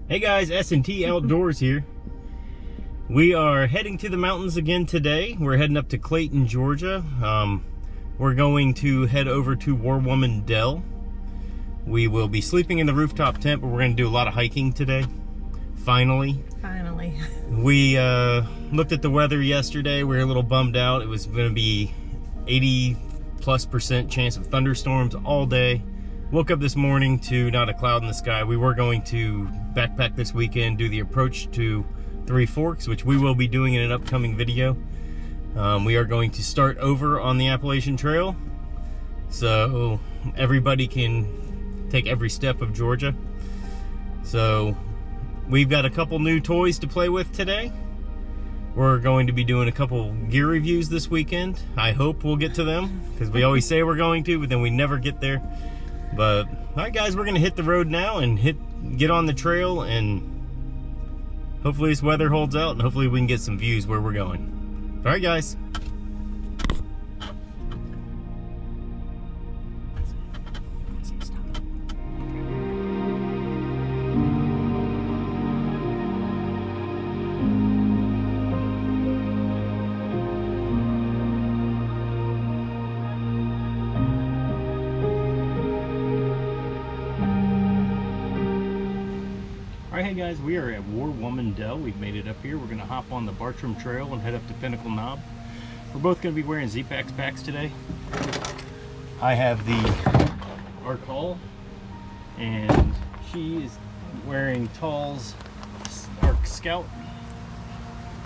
Hey guys, S&T Outdoors here. We are heading to the mountains again today. We're heading up to Clayton, Georgia. We're going to head over to Warwoman Dell. We will be sleeping in the rooftop tent, but we're going to do a lot of hiking today. Finally. We looked at the weather yesterday. We were a little bummed out. It was going to be 80+% chance of thunderstorms all day. Woke up this morning to not a cloud in the sky. We were going to backpack this weekend, do the approach to Three Forks, which we will be doing in an upcoming video. We are going to start over on the Appalachian Trail, so everybody can take every step of Georgia. So we've got a couple new toys to play with today. We're going to be doing a couple gear reviews this weekend. I hope we'll get to them, because we always say we're going to, but then we never get there. But all right guys, we're gonna hit the road now and get on the trail, and hopefully this weather holds out and hopefully we can get some views where we're going. All right guys. Alright, hey guys, we are at Warwoman Dell. We've made it up here. We're going to hop on the Bartram Trail and head up to Pinnacle Knob. We're both going to be wearing Z-Packs packs today. I have the Arc Hall, and she is wearing Tall's Arc Scout.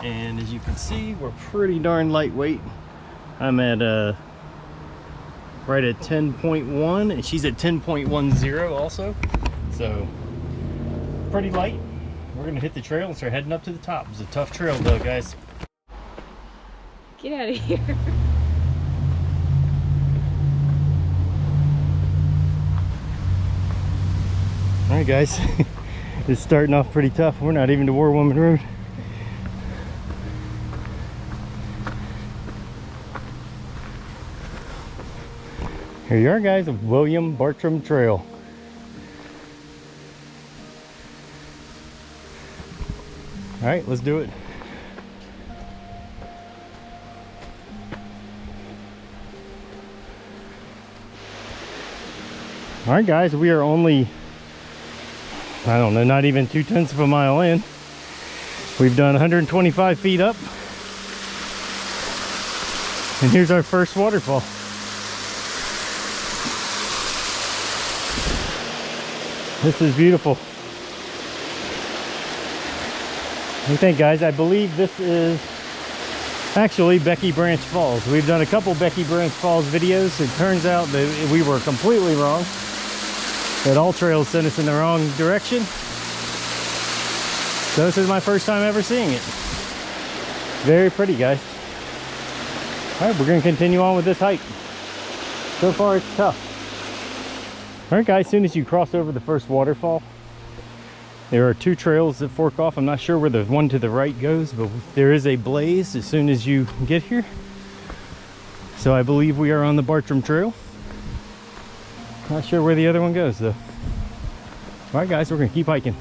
And as you can see, we're pretty darn lightweight. I'm at right at 10.1, and she's at 10.10 also. So pretty light. We're gonna hit the trail and start heading up to the top. It's a tough trail though, guys. Get out of here. All right guys, it's starting off pretty tough. We're not even to Warwoman Road. Here you are guys, William Bartram Trail. All right, let's do it. All right, guys, we are only, I don't know, not even 2/10 of a mile in. We've done 125 feet up. And here's our first waterfall. This is beautiful. What do you think, guys? I believe this is actually Becky Branch Falls. We've done a couple Becky Branch Falls videos. It turns out that we were completely wrong, that all trails sent us in the wrong direction. So this is my first time ever seeing it. Very pretty, guys. All right, we're going to continue on with this hike. So far it's tough. All right guys, as soon as you cross over the first waterfall, there are two trails that fork off. I'm not sure where the one to the right goes, but there is a blaze as soon as you get here. So I believe we are on the Bartram Trail. Not sure where the other one goes though. All right guys, we're gonna keep hiking.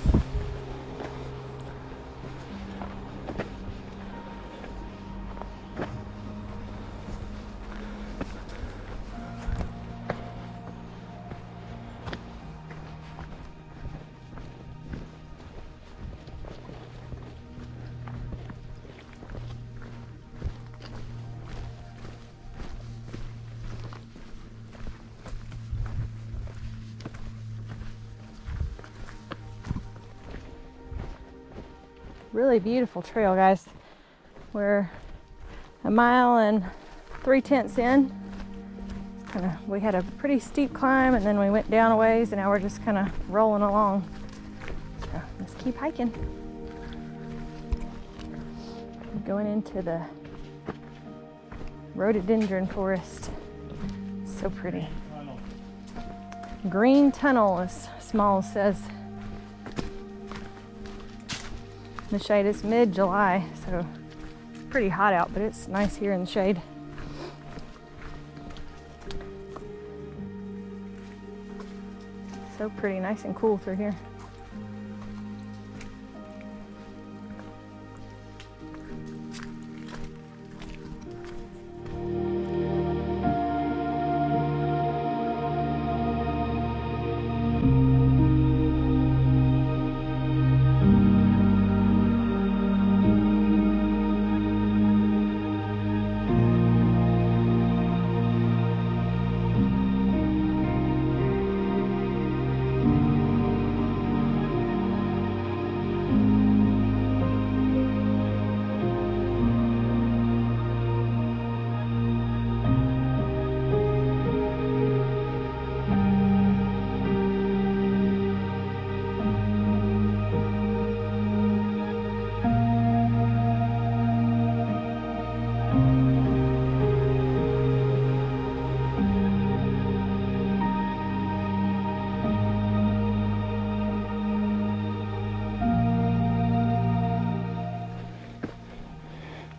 Really beautiful trail, guys. We're a mile and 3/10 in. We had a pretty steep climb, and then we went down a ways, and now we're just kind of rolling along. So let's keep hiking. We're going into the rhododendron forest. It's so pretty. Green tunnel, as Small says. The shade is mid-July, so it's pretty hot out, but it's nice here in the shade. So pretty, nice and cool through here.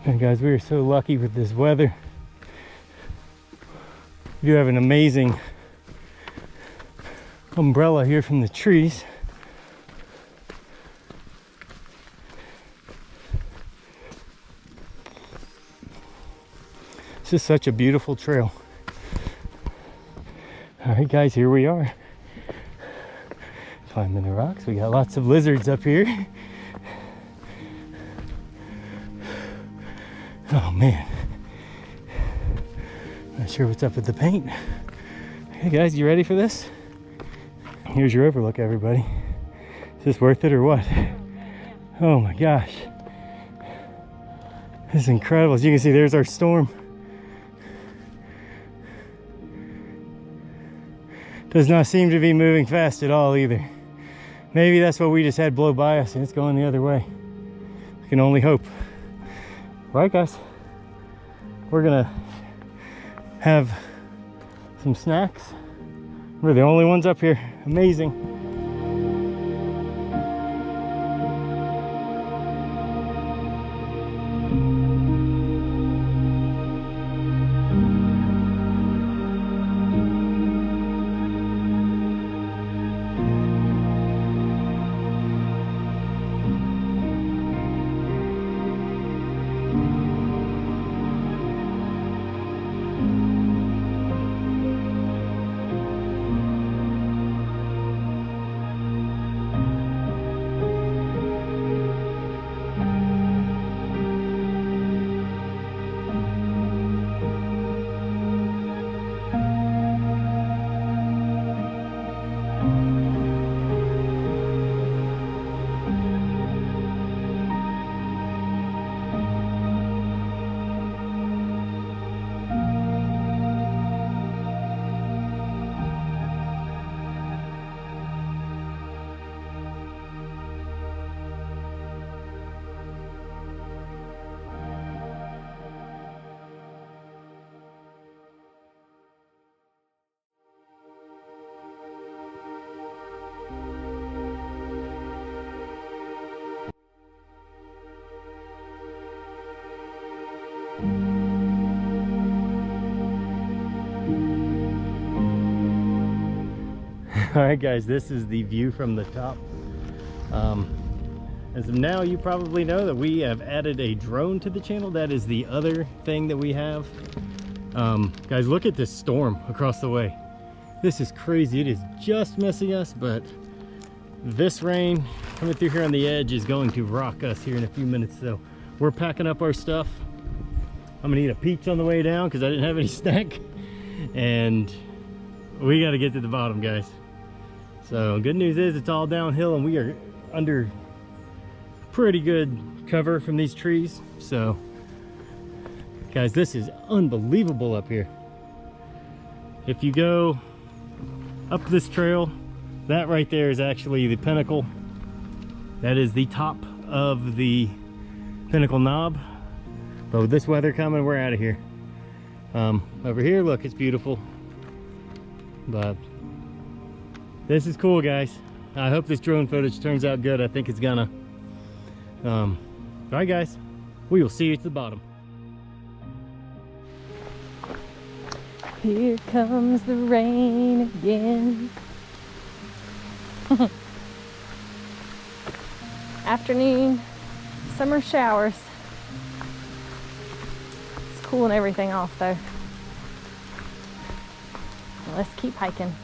And guys, we are so lucky with this weather. We do have an amazing umbrella here from the trees. This is such a beautiful trail. All right, guys, here we are. Climbing the rocks. We got lots of lizards up here. Oh man. Not sure what's up with the paint. Hey guys, you ready for this? Here's your overlook, everybody. Is this worth it or what? Oh my gosh. This is incredible. As you can see, there's our storm. Does not seem to be moving fast at all either. Maybe that's what we just had blow by us and it's going the other way. I can only hope. All right, guys. We're gonna have some snacks. We're the only ones up here. Amazing. All right, guys, this is the view from the top. As of now, you probably know that we have added a drone to the channel. That is the other thing that we have. Guys, look at this storm across the way. This is crazy. It is just missing us, but this rain coming through here on the edge is going to rock us here in a few minutes. So we're packing up our stuff. I'm gonna eat a peach on the way down because I didn't have any snack, and we got to get to the bottom, guys. So good news is it's all downhill and we are under pretty good cover from these trees. So guys, this is unbelievable up here. If you go up this trail, that right there is actually the Pinnacle. That is the top of the Pinnacle Knob. But with this weather coming, we're out of here. Over here, look, it's beautiful. But this is cool, guys. I hope this drone footage turns out good. I think it's gonna. All right, guys, we will see you at the bottom. Here comes the rain again. Afternoon summer showers. It's cooling everything off though. Let's keep hiking.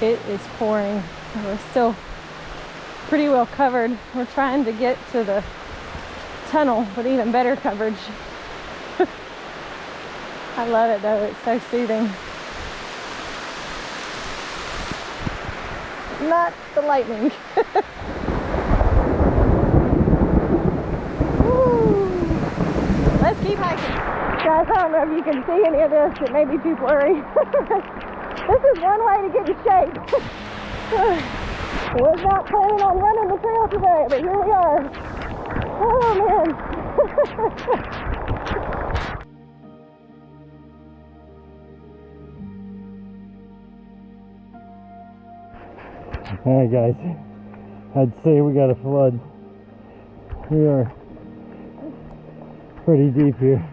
It is pouring. We're still pretty well covered. We're trying to get to the tunnel with even better coverage. I love it though, it's so soothing. Not the lightning. Let's keep hiking. Guys, I don't know if you can see any of this. It may be too blurry. This is one way to get in shape. Was not planning on running the trail today, but here we are. Oh man. All right, guys. I'd say we got a flood. We are pretty deep here.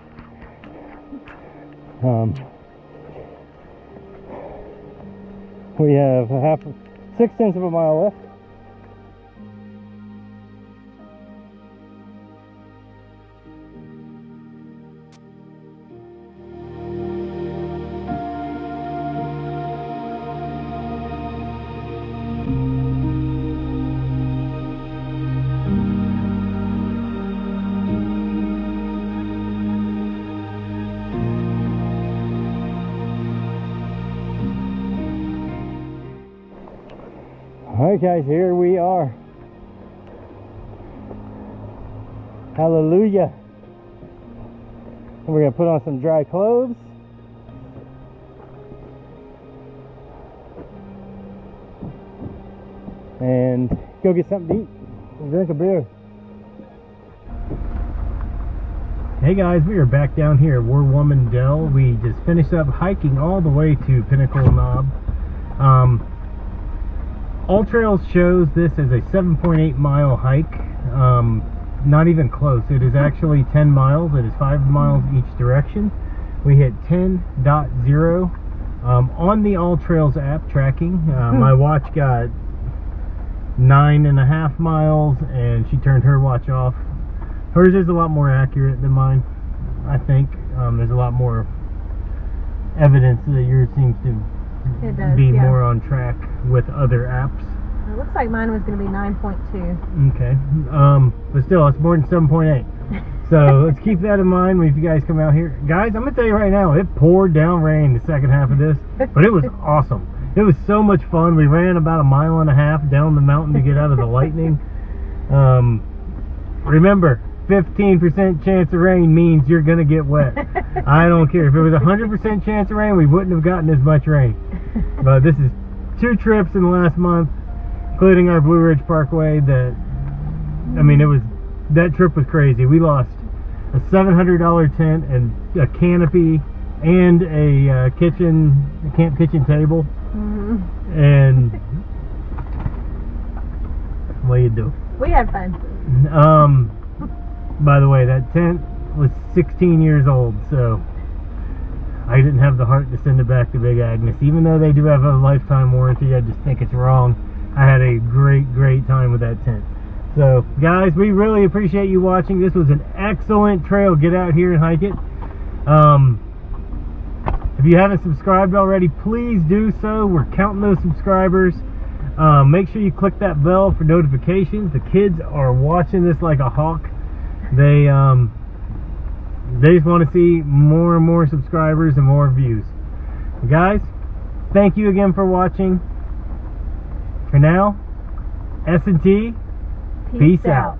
We have 6/10 of a mile left. Alright guys, here we are. Hallelujah. We're going to put on some dry clothes. And go get something to eat and drink a beer. Hey guys, we are back down here at Warwoman Dell. We just finished up hiking all the way to Pinnacle Knob. All Trails shows this as a 7.8 mile hike. Not even close. It is actually 10 miles. It is 5 miles each direction. We hit 10.0 on the All Trails app tracking. My watch got 9.5 miles and she turned her watch off. Hers is a lot more accurate than mine, I think. There's a lot more evidence that yours seems to be more on track with other apps. It looks like mine was going to be 9.2. Okay. But still, it's more than 7.8. So let's keep that in mind when you guys come out here. Guys, I'm going to tell you right now, it poured down rain the second half of this, but it was awesome. It was so much fun. We ran about 1.5 miles down the mountain to get out of the lightning. Remember, 15% chance of rain means you're going to get wet. I don't care. If it was 100% chance of rain, we wouldn't have gotten as much rain. But this is 2 trips in the last month, including our Blue Ridge Parkway. That trip was crazy. We lost a $700 tent and a canopy and a camp kitchen table. And what do you do? We had fun. By the way, that tent was 16 years old, so I didn't have the heart to send it back to Big Agnes. Even though they do have a lifetime warranty, I just think it's wrong. I had a great time with that tent. So, guys, we really appreciate you watching. This was an excellent trail. Get out here and hike it. If you haven't subscribed already, please do so. We're counting those subscribers. Make sure you click that bell for notifications. The kids are watching this like a hawk. They just want to see more and more subscribers and more views. Guys, thank you again for watching. For now, S&T, peace out.